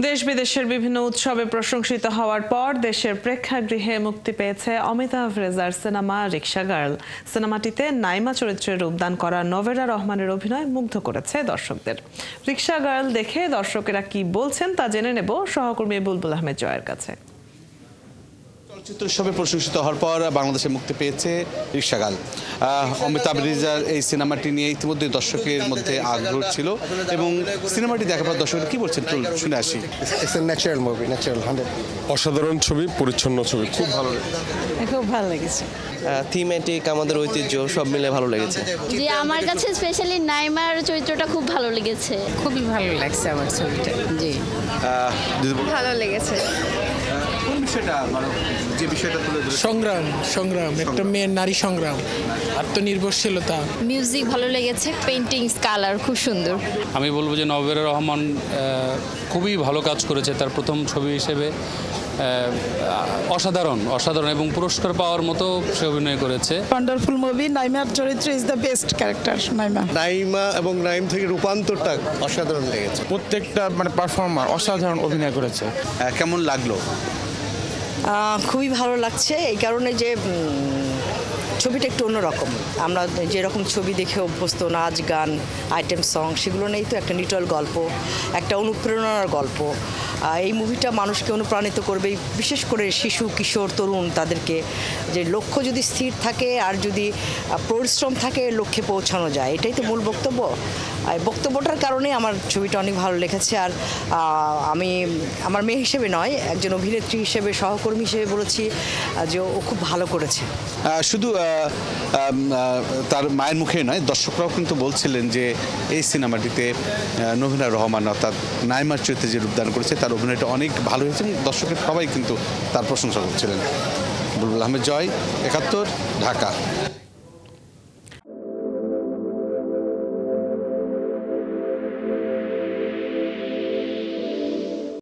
দেশ বিদেশের বিভিন্ন উৎসবে প্রশংসিত হওয়ার পর দেশের প্রেক্ষাগৃহে মুক্তি পেয়েছে অমিতাভ রেজার সিনেমা রিক্সা গার্ল। সিনেমাটিতে নাইমা চরিত্রে রূপদান করা নভেরা রহমানের অভিনয় মুগ্ধ করেছে দর্শকদের। রিক্সা গার্ল দেখে দর্শকেরা কি বলছেন তা জেনে নেব সহকর্মী বুলবুল আহমেদ জয়ের কাছে। চলচ্চিত্র উৎসবে প্রশংসিত হওয়ার পর বাংলাদেশে মুক্তি পেয়েছে রিক্সা গার্ল। অমিতাভ রেজার এই সিনেমাটি নিয়ে ইতিমধ্যে দর্শকের মধ্যে আগ্রহ ছিল এবং সিনেমাটি দেখার পর দর্শকরা কি বলছেন শুনে আসি। অসাধারণ ছবি, পরিচ্ছন্ন ছবি, খুব ভালো খুব ভালো লেগেছে। থিমেটিক, আমাদের ঐতিহ্য সব মিলে ভালো লেগেছে। জি, আমার কাছে স্পেশালি নাইমার চরিত্রটা খুব ভালো লেগেছে। খুবই ভালো লাগছে আমার ছবিটা। জি, ভালো লেগেছে। কোন বিষয়টা যে বিষয়টা তুলে ধরেছে? সংগ্রাম একটা মেয়ের নারী সংগ্রাম, আত্মনির্ভরশীলতা। মিউজিক ভালো লেগেছে, পেইন্টিংস, কালার খুব সুন্দর। আমি বলবো যে নভেরা রহমান খুবই ভালো কাজ করেছে। তার প্রথম ছবি হিসেবে অসাধারণ এবং পুরস্কার পাওয়ার মতো সে অভিনয় করেছে। Wonderful movie. নাইমার চরিত্র is the best character. Naima এবং নাইম থেকে রূপান্তরটা অসাধারণ লেগেছে। প্রত্যেকটা পারফর্মার অসাধারণ অভিনয় করেছে। কেমন লাগলো? খুবই ভালো লাগছে এই কারণে যে ছবিটা একটু অন্যরকম। আমরা যেরকম ছবি দেখে অভ্যস্ত, নাচ গান, আইটেম সং, সেগুলো নেই তো। একটা নিটল গল্প, একটা অনুপ্রেরণার গল্প। এই মুভিটা মানুষকে অনুপ্রাণিত করবে, বিশেষ করে শিশু, কিশোর, তরুণ। তাদেরকে যে লক্ষ্য যদি স্থির থাকে আর যদি পরিশ্রম থাকে, লক্ষ্যে পৌঁছানো যায়, এটাই তো মূল বক্তব্য। এই বক্তব্যটার কারণে আমার ছবিটা অনেক ভালো লেগেছে। আর আমি আমার মেয়ে হিসেবে নয়, একজন অভিনেত্রী হিসেবে, সহকর্মী হিসেবে বলেছি যে ও খুব ভালো করেছে। শুধু তার মায়ের মুখে নয়, দর্শকরাও কিন্তু বলছিলেন যে এই সিনেমাটিতে নভেরা রহমান অর্থাৎ নাইমার চরিত্রে যে রূপদান করেছে তার অভিনয়টা অনেক ভালো হয়েছে এবং দর্শকের সবাই কিন্তু তার প্রশংসা করছিলেন। বুলবুল আহমেদ জয়, ৭১, ঢাকা।